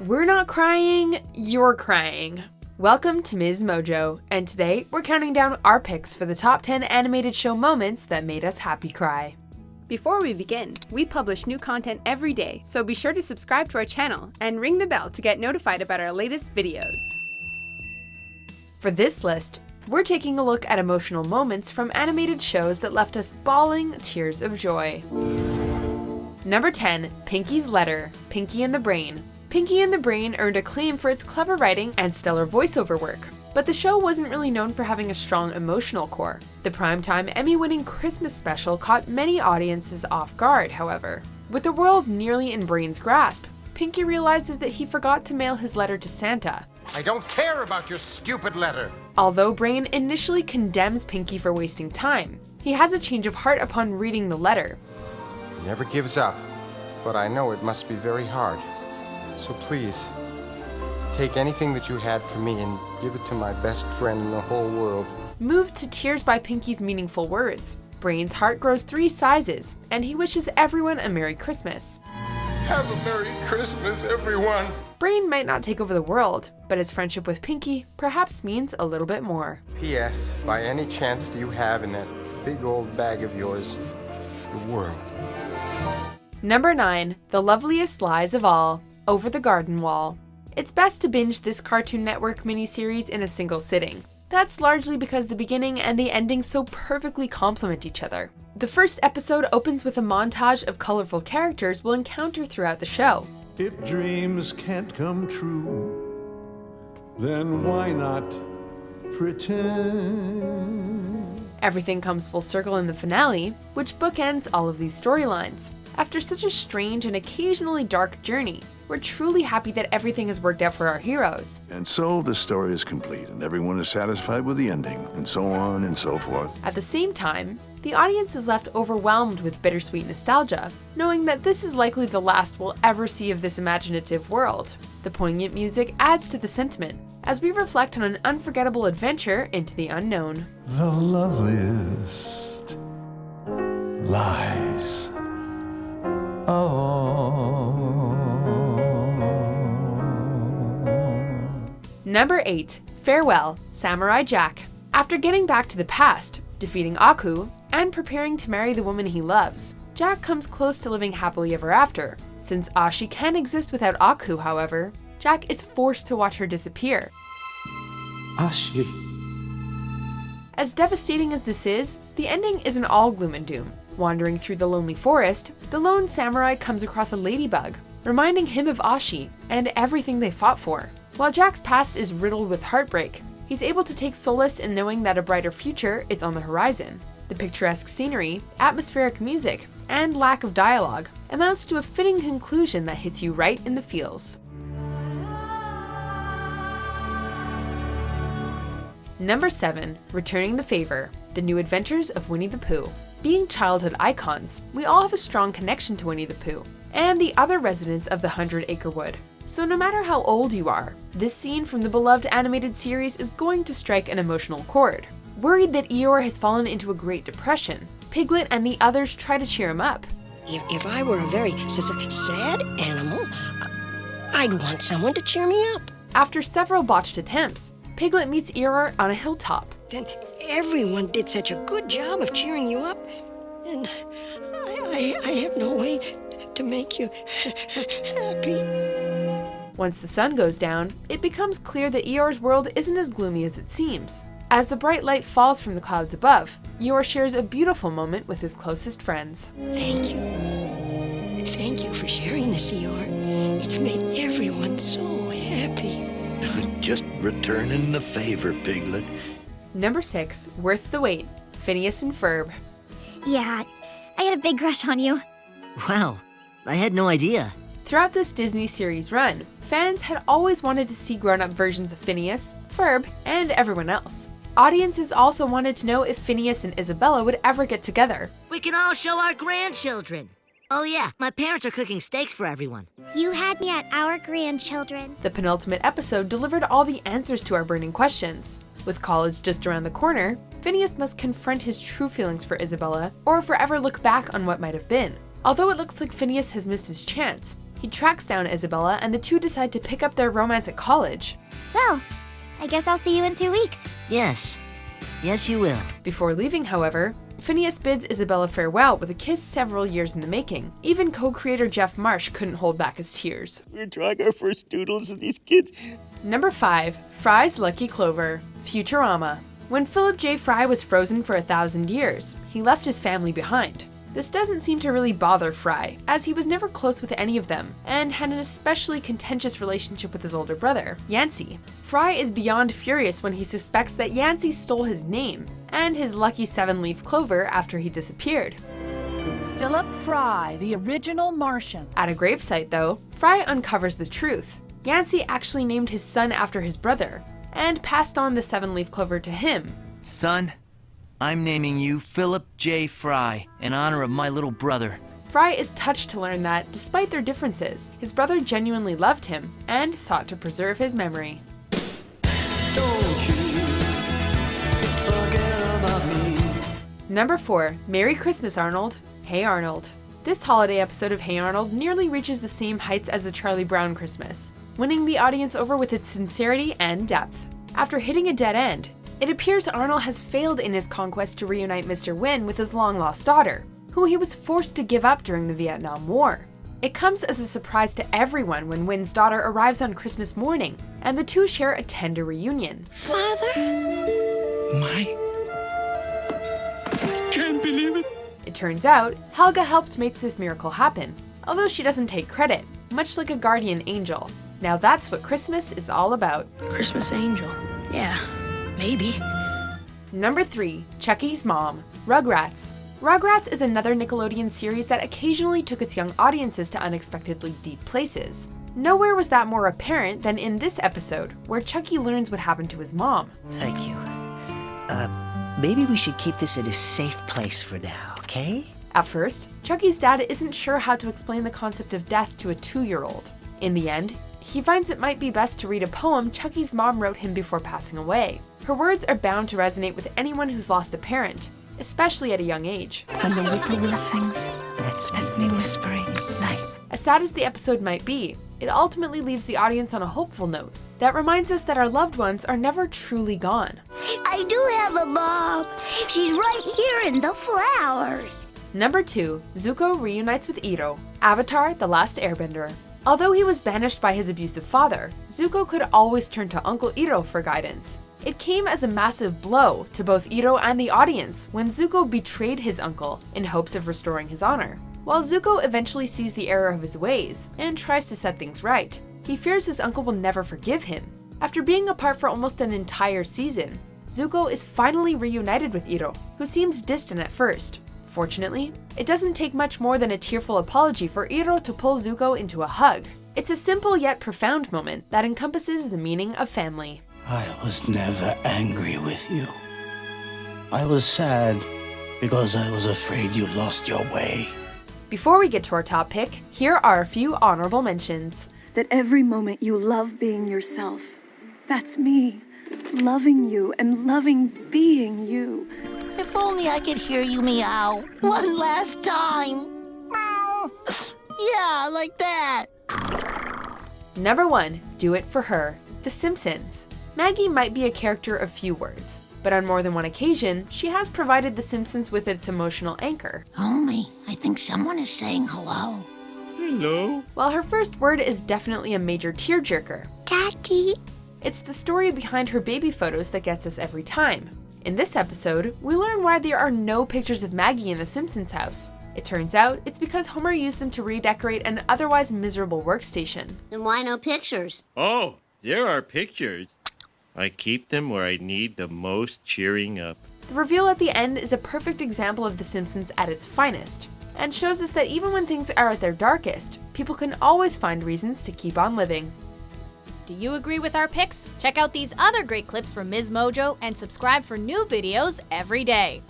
We're not crying, you're crying. Welcome to MsMojo, and today we're counting down our picks for the top 10 animated show moments that made us happy cry. Before we begin, we publish new content every day, so be sure to subscribe to our channel and ring the bell to get notified about our latest videos. For this list, we're taking a look at emotional moments from animated shows that left us bawling tears of joy. Number 10, Pinky's Letter, Pinky and the Brain. Pinky and the Brain earned acclaim for its clever writing and stellar voiceover work, but the show wasn't really known for having a strong emotional core. The primetime Emmy-winning Christmas special caught many audiences off guard, however. With the world nearly in Brain's grasp, Pinky realizes that he forgot to mail his letter to Santa. I don't care about your stupid letter! Although Brain initially condemns Pinky for wasting time, he has a change of heart upon reading the letter. He never gives up, but I know it must be very hard. So please, take anything that you had for me and give it to my best friend in the whole world. Moved to tears by Pinky's meaningful words, Brain's heart grows 3 sizes, and he wishes everyone a Merry Christmas. Have a Merry Christmas, everyone! Brain might not take over the world, but his friendship with Pinky perhaps means a little bit more. P.S. By any chance do you have in that big old bag of yours, the world? Number 9, The Loveliest Lies of All, Over the Garden Wall. It's best to binge this Cartoon Network miniseries in a single sitting. That's largely because the beginning and the ending so perfectly complement each other. The first episode opens with a montage of colorful characters we'll encounter throughout the show. If dreams can't come true, then why not pretend? Everything comes full circle in the finale, which bookends all of these storylines. After such a strange and occasionally dark journey, we're truly happy that everything has worked out for our heroes. And so the story is complete, and everyone is satisfied with the ending, and so on and so forth. At the same time, the audience is left overwhelmed with bittersweet nostalgia, knowing that this is likely the last we'll ever see of this imaginative world. The poignant music adds to the sentiment, as we reflect on an unforgettable adventure into the unknown. The loveliest lies of all. Number 8, Farewell, Samurai Jack. After getting back to the past, defeating Aku, and preparing to marry the woman he loves, Jack comes close to living happily ever after. Since Ashi can exist without Aku, however, Jack is forced to watch her disappear. Ashi. As devastating as this is, the ending isn't all gloom and doom. Wandering through the lonely forest, the lone samurai comes across a ladybug, reminding him of Ashi and everything they fought for. While Jack's past is riddled with heartbreak, he's able to take solace in knowing that a brighter future is on the horizon. The picturesque scenery, atmospheric music, and lack of dialogue amounts to a fitting conclusion that hits you right in the feels. Number 7, Returning the Favour, The New Adventures of Winnie the Pooh. Being childhood icons, we all have a strong connection to Winnie the Pooh and the other residents of the 100-Acre Wood. So no matter how old you are, this scene from the beloved animated series is going to strike an emotional chord. Worried that Eeyore has fallen into a Great Depression, Piglet and the others try to cheer him up. If I were a very sad animal, I'd want someone to cheer me up. After several botched attempts, Piglet meets Eeyore on a hilltop. Then everyone did such a good job of cheering you up, and I have no way to make you happy. Once the sun goes down, it becomes clear that Eeyore's world isn't as gloomy as it seems. As the bright light falls from the clouds above, Eeyore shares a beautiful moment with his closest friends. Thank you. Thank you for sharing this, Eeyore. It's made everyone so happy. Just returning the favor, Piglet. Number 6, Worth the Wait, Phineas and Ferb. Yeah, I had a big crush on you. Wow, I had no idea. Throughout this Disney series run, fans had always wanted to see grown-up versions of Phineas, Ferb, and everyone else. Audiences also wanted to know if Phineas and Isabella would ever get together. We can all show our grandchildren. Oh yeah, my parents are cooking steaks for everyone. You had me at our grandchildren. The penultimate episode delivered all the answers to our burning questions. With college just around the corner, Phineas must confront his true feelings for Isabella, or forever look back on what might have been. Although it looks like Phineas has missed his chance, He tracks down Isabella and the two decide to pick up their romance at college. Well, I guess I'll see you in 2 weeks. Yes. Yes, you will. Before leaving, however, Phineas bids Isabella farewell with a kiss several years in the making. Even co-creator Jeff Marsh couldn't hold back his tears. We're drawing our first doodles of these kids. Number 5. Fry's Lucky Clover. Futurama. When Philip J. Fry was frozen for 1,000 years, he left his family behind. This doesn't seem to really bother Fry, as he was never close with any of them, and had an especially contentious relationship with his older brother, Yancey. Fry is beyond furious when he suspects that Yancey stole his name, and his lucky 7-leaf clover after he disappeared. Philip Fry, the original Martian. At a gravesite, though, Fry uncovers the truth. Yancey actually named his son after his brother, and passed on the 7-leaf clover to him. Son, I'm naming you Philip J. Fry in honor of my little brother. Fry is touched to learn that, despite their differences, his brother genuinely loved him and sought to preserve his memory. Number 4. Merry Christmas, Arnold. Hey Arnold. This holiday episode of Hey Arnold nearly reaches the same heights as a Charlie Brown Christmas, winning the audience over with its sincerity and depth. After hitting a dead end, it appears Arnold has failed in his conquest to reunite Mr. Wynn with his long-lost daughter, who he was forced to give up during the Vietnam War. It comes as a surprise to everyone when Wynn's daughter arrives on Christmas morning, and the two share a tender reunion. Father? Can't believe it. It turns out, Helga helped make this miracle happen, although she doesn't take credit, much like a guardian angel. Now that's what Christmas is all about. Christmas angel. Yeah, maybe. Number 3. Chuckie's Mom. Rugrats. Rugrats is another Nickelodeon series that occasionally took its young audiences to unexpectedly deep places. Nowhere was that more apparent than in this episode, where Chuckie learns what happened to his mom. Thank you. Maybe we should keep this in a safe place for now, okay? At first, Chuckie's dad isn't sure how to explain the concept of death to a 2-year-old. In the end, he finds it might be best to read a poem Chuckie's mom wrote him before passing away. Her words are bound to resonate with anyone who's lost a parent, especially at a young age. When the whippoorwill sings, That's me whispering. Night. As sad as the episode might be, it ultimately leaves the audience on a hopeful note that reminds us that our loved ones are never truly gone. I do have a mom. She's right here in the flowers. Number 2. Zuko reunites with Iroh. Avatar: The Last Airbender. Although he was banished by his abusive father, Zuko could always turn to Uncle Iroh for guidance. It came as a massive blow to both Iroh and the audience when Zuko betrayed his uncle in hopes of restoring his honor. While Zuko eventually sees the error of his ways and tries to set things right, he fears his uncle will never forgive him. After being apart for almost an entire season, Zuko is finally reunited with Iroh, who seems distant at first. Fortunately, it doesn't take much more than a tearful apology for Iroh to pull Zuko into a hug. It's a simple yet profound moment that encompasses the meaning of family. I was never angry with you. I was sad because I was afraid you lost your way. Before we get to our top pick, here are a few honorable mentions. That every moment you love being yourself. That's me. Loving you and loving being you. If only I could hear you meow one last time. Meow. Yeah, like that. Number 1. Do It For Her. The Simpsons. Maggie might be a character of few words, but on more than one occasion, she has provided The Simpsons with its emotional anchor. Homie, I think someone is saying hello. Hello? While her first word is definitely a major tearjerker, Daddy. it's the story behind her baby photos that gets us every time. In this episode, we learn why there are no pictures of Maggie in the Simpsons house. It turns out it's because Homer used them to redecorate an otherwise miserable workstation. Then why no pictures? Oh, there are pictures. I keep them where I need the most cheering up. The reveal at the end is a perfect example of The Simpsons at its finest, and shows us that even when things are at their darkest, people can always find reasons to keep on living. Do you agree with our picks? Check out these other great clips from MsMojo and subscribe for new videos every day.